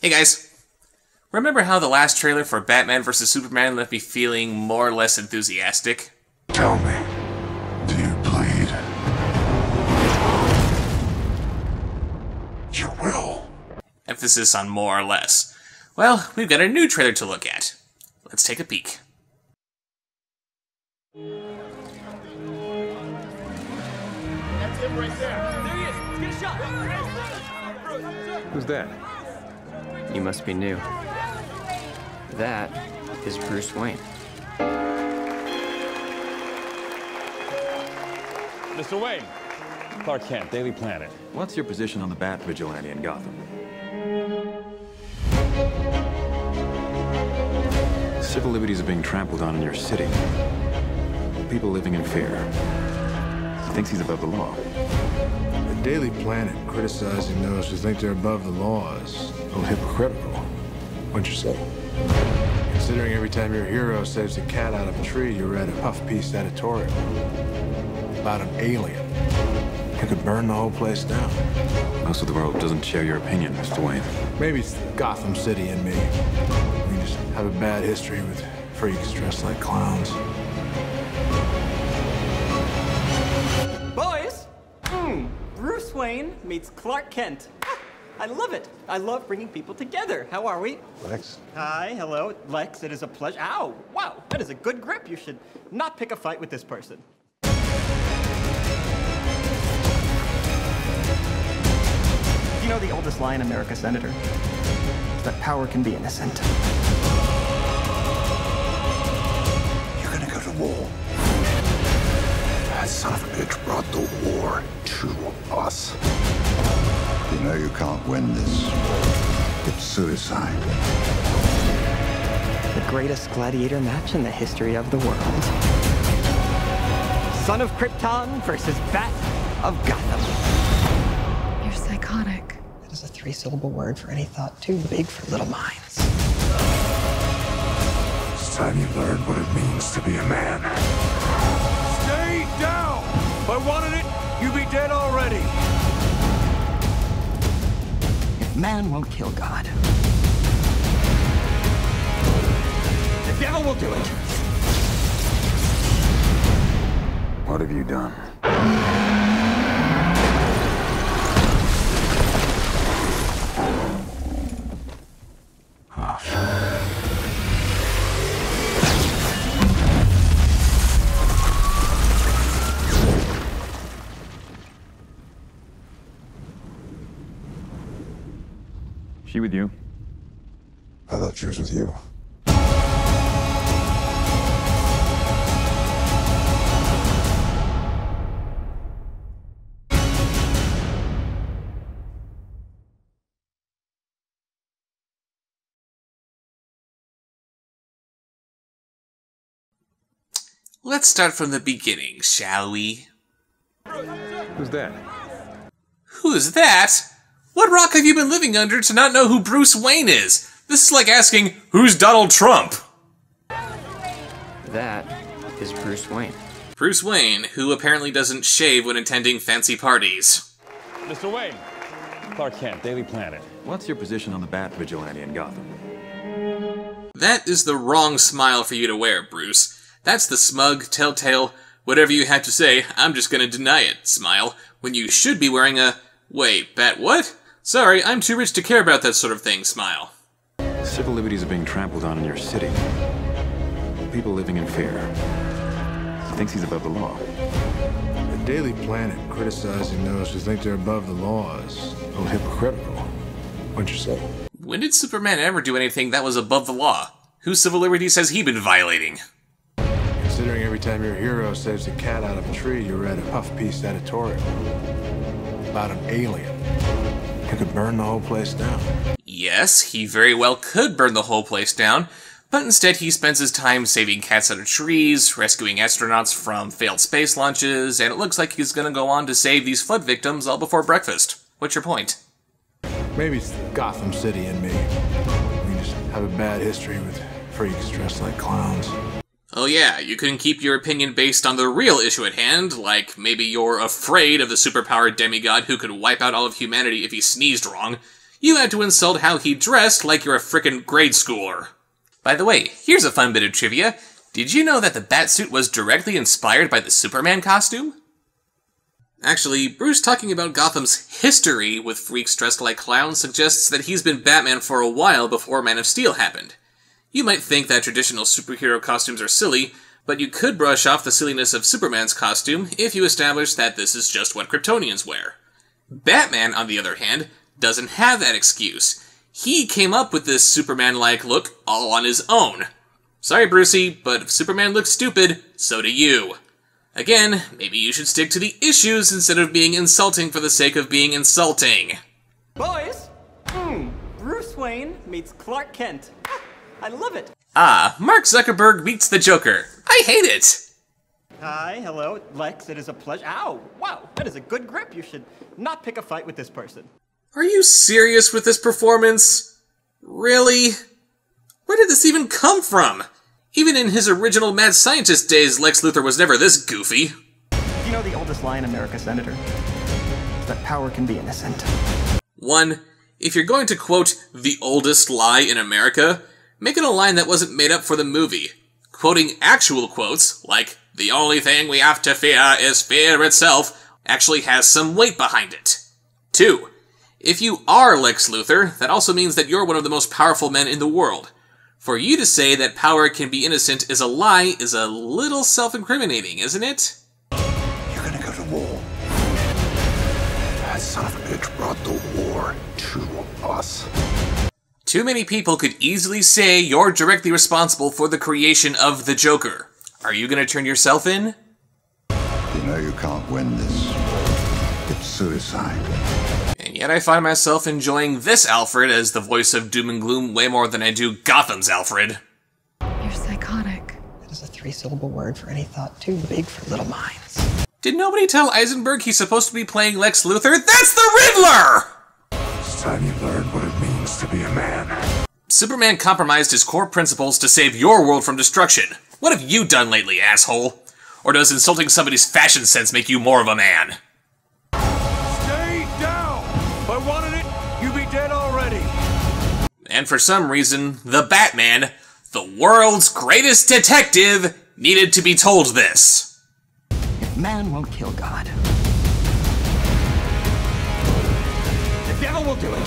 Hey guys, remember how the last trailer for Batman vs Superman left me feeling more or less enthusiastic? Tell me, do you bleed? You will. Emphasis on more or less. Well, we've got a new trailer to look at. Let's take a peek. That's him right there. There he is. Let's get a shot. Who's that? You must be new. That is Bruce Wayne. Mr. Wayne. Clark Kent, Daily Planet. What's your position on the Bat Vigilante in Gotham? Civil liberties are being trampled on in your city. People living in fear. He thinks he's above the law. The Daily Planet criticizing those who think they're above the law is a little hypocritical. Wouldn't you say? Considering every time your hero saves a cat out of a tree, you read a puff piece editorial about an alien who could burn the whole place down. Most of the world doesn't share your opinion, Mr. Wayne. Maybe it's the Gotham City in me. We just have a bad history with freaks dressed like clowns. Boys! Bruce Wayne meets Clark Kent. I love it. I love bringing people together. How are we? Lex? Hi, hello. Lex, it is a pleasure. Ow! Wow, that is a good grip. You should not pick a fight with this person. You know the oldest lie in America, Senator? It's that power can be innocent. You're gonna go to war. That son of a bitch brought the war to us. You know you can't win this. It's suicide. The greatest gladiator match in the history of the world. Son of Krypton versus Bat of Gotham. You're psychotic. That is a three-syllable word for any thought too big for little minds. It's time you learn what it means to be a man. Stay down. If I wanted it, you'd be dead already. If man won't kill God, the devil will do it. What have you done? She with you? I thought she was with you. Let's start from the beginning, shall we? Who's that? Who's that? What rock have you been living under to not know who Bruce Wayne is? This is like asking, who's Donald Trump? That is Bruce Wayne. Bruce Wayne, who apparently doesn't shave when attending fancy parties. Mr. Wayne. Clark Kent, Daily Planet. What's your position on the Bat Vigilante in Gotham? That is the wrong smile for you to wear, Bruce. That's the smug, telltale, whatever you have to say, I'm just gonna deny it smile, when you should be wearing a, wait, Bat what? Sorry, I'm too rich to care about that sort of thing smile. Civil liberties are being trampled on in your city. People living in fear. He thinks he's above the law. The Daily Planet criticizing those who think they're above the law is a little hypocritical. Wouldn't you say? When did Superman ever do anything that was above the law? Whose civil liberties has he been violating? Considering every time your hero saves a cat out of a tree, you read a puff piece editorial about an alien who could burn the whole place down. Yes, he very well could burn the whole place down, but instead he spends his time saving cats out of trees, rescuing astronauts from failed space launches, and it looks like he's gonna go on to save these flood victims all before breakfast. What's your point? Maybe it's the Gotham City in me. We just have a bad history with freaks dressed like clowns. Oh yeah, you couldn't keep your opinion based on the real issue at hand, like maybe you're afraid of the superpowered demigod who could wipe out all of humanity if he sneezed wrong. You had to insult how he dressed like you're a frickin' grade schooler. By the way, here's a fun bit of trivia. Did you know that the Batsuit was directly inspired by the Superman costume? Actually, Bruce talking about Gotham's history with freaks dressed like clowns suggests that he's been Batman for a while before Man of Steel happened. You might think that traditional superhero costumes are silly, but you could brush off the silliness of Superman's costume if you establish that this is just what Kryptonians wear. Batman, on the other hand, doesn't have that excuse. He came up with this Superman-like look all on his own. Sorry, Brucey, but if Superman looks stupid, so do you. Again, maybe you should stick to the issues instead of being insulting for the sake of being insulting. Boys, Bruce Wayne meets Clark Kent. I love it. Ah, Mark Zuckerberg meets the Joker. I hate it. Hi, hello, Lex, it is a pleasure. Ow, wow, that is a good grip. You should not pick a fight with this person. Are you serious with this performance? Really? Where did this even come from? Even in his original Mad Scientist days, Lex Luthor was never this goofy. You know the oldest lie in America, Senator? That power can be innocent. 1. If you're going to quote the oldest lie in America, make it a line that wasn't made up for the movie. Quoting actual quotes, like, "The only thing we have to fear is fear itself," actually has some weight behind it. 2. If you are Lex Luthor, that also means that you're one of the most powerful men in the world. For you to say that power can be innocent is a lie is a little self-incriminating, isn't it? You're gonna go to war. That son of a bitch brought the war to us. Too many people could easily say you're directly responsible for the creation of the Joker. Are you gonna turn yourself in? You know you can't win this. It's suicide. And yet I find myself enjoying this Alfred as the voice of doom and gloom way more than I do Gotham's Alfred. You're psychotic. That is a 3-syllable word for any thought too big for little minds. Did nobody tell Eisenberg he's supposed to be playing Lex Luthor? That's the Riddler! It's time you learned what it means to be a man. Superman compromised his core principles to save your world from destruction. What have you done lately, asshole? Or does insulting somebody's fashion sense make you more of a man? Stay down! If I wanted it, you'd be dead already. And for some reason, the Batman, the world's greatest detective, needed to be told this. If man won't kill God, the devil will do it.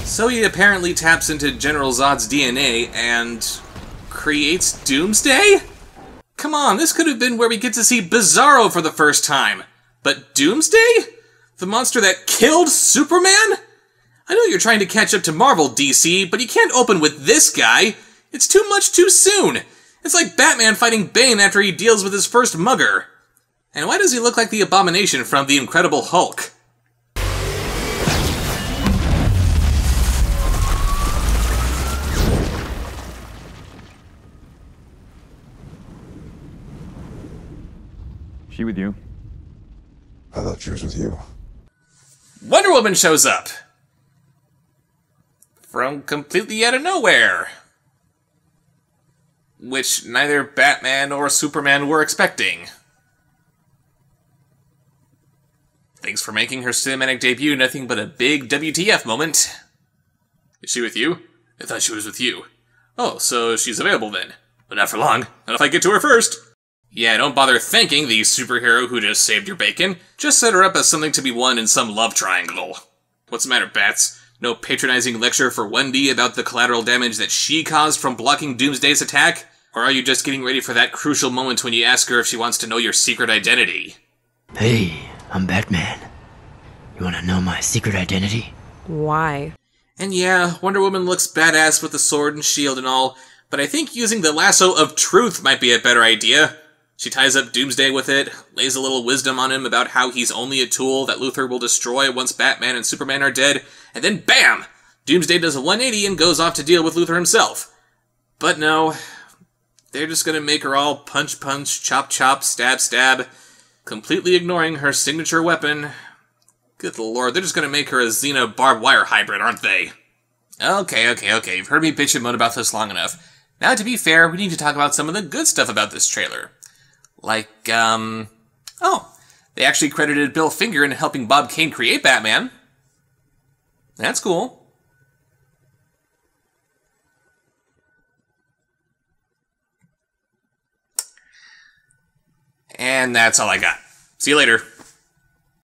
So he apparently taps into General Zod's DNA and creates Doomsday? Come on, this could have been where we get to see Bizarro for the first time. But Doomsday? The monster that killed Superman? I know you're trying to catch up to Marvel, DC, but you can't open with this guy. It's too much too soon. It's like Batman fighting Bane after he deals with his first mugger. And why does he look like the Abomination from The Incredible Hulk? She with you? I thought she was with you. Wonder Woman shows up. From completely out of nowhere. Which neither Batman or Superman were expecting. Thanks for making her cinematic debut nothing but a big WTF moment. Is she with you? I thought she was with you. Oh, so she's available then. But not for long. Not if I get to her first. Yeah, don't bother thanking the superhero who just saved your bacon. Just set her up as something to be won in some love triangle. What's the matter, Bats? No patronizing lecture for Wendy about the collateral damage that she caused from blocking Doomsday's attack? Or are you just getting ready for that crucial moment when you ask her if she wants to know your secret identity? Hey, I'm Batman. You wanna know my secret identity? Why? And yeah, Wonder Woman looks badass with the sword and shield and all, but I think using the lasso of truth might be a better idea. She ties up Doomsday with it, lays a little wisdom on him about how he's only a tool that Luthor will destroy once Batman and Superman are dead, and then BAM! Doomsday does a 180 and goes off to deal with Luthor himself. But no, they're just gonna make her all punch punch, chop chop, stab stab, completely ignoring her signature weapon. Good lord, they're just gonna make her a Xena barbed wire hybrid, aren't they? Okay, you've heard me bitch and moan about this long enough. Now, to be fair, we need to talk about some of the good stuff about this trailer. Like, oh, they actually credited Bill Finger in helping Bob Kane create Batman. That's cool. And that's all I got. See you later.